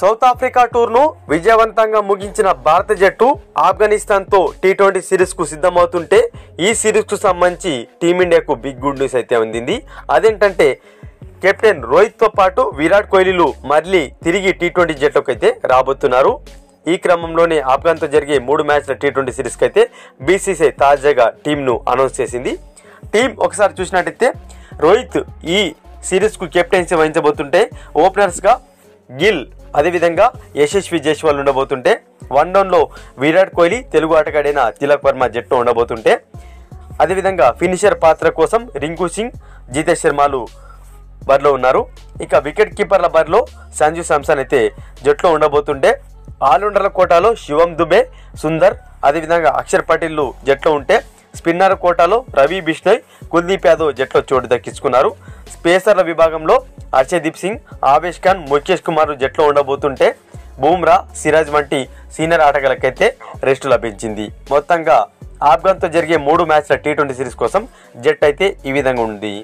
South Africa టూర్ను విజయవంతంగా ముగించిన భారత జట్టు ఆఫ్ఘనిస్తాన్తో టీ20 సిరీస్కు సిద్ధమవుతుంటే ఈ సిరీస్కు సంబంధించి టీమిండియాకు బిగ్ గుడ్ న్యూస్ అయితే అందింది. అదేంటంటే కెప్టెన్ రోహిత్తో పాటు విరాట్ కోహ్లీలు మళ్ళీ తిరిగి టీ20 జట్లోకి అయితే రాబోతున్నారు. ఈ క్రమంలోనే ఆఫ్ఘన్తో జరిగే 3 మ్యాచ్ల టీ20 సిరీస్కి అయితే బీసీసీఐ తాజాగా టీంను అనౌన్స్ చేసింది. టీం ఒకసారి చూసినట్టయితే రోహిత్ ఈ సిరీస్కు కెప్టెన్సీ వహించబోతుంటే ఓపెనర్స్గా గిల్, అదేవిధంగా యశస్వి జైస్వాల్ ఉండబోతుంటే వన్ డౌన్లో విరాట్ కోహ్లీ, తెలుగు ఆటగాడైన తిలక్ వర్మ జట్టు ఉండబోతుంటే అదేవిధంగా ఫినిషర్ పాత్ర కోసం రింకు సింగ్, జితేష్ శర్మలు బరిలో ఉన్నారు. ఇక వికెట్ కీపర్ల బరిలో సంజు శాంసన్ అయితే జట్లో ఉండబోతుంటే ఆల్రౌండర్ల కోటాలో శివం దుబే, సుందర్, అదేవిధంగా అక్షర్ పటేల్ జట్లో ఉంటే స్పిన్నర్ కోటాలో రవి బిష్ణోయ్, కుల్దీప్ యాదవ్ జట్లో చోటు దక్కించుకున్నారు. స్పేసర్ల విభాగంలో హర్షదీప్ సింగ్, ఆవేష్ ఖాన్, ముఖేష్ కుమార్ జట్లో ఉండబోతుంటే బూమ్రా, సిరాజ్ వంటి సీనియర్ ఆటగాళ్ళకైతే రెస్ట్ లభించింది. మొత్తంగా ఆఫ్ఘన్తో జరిగే 3 మ్యాచ్ల టీ20 సిరీస్ కోసం జట్ అయితే ఈ విధంగా ఉంది.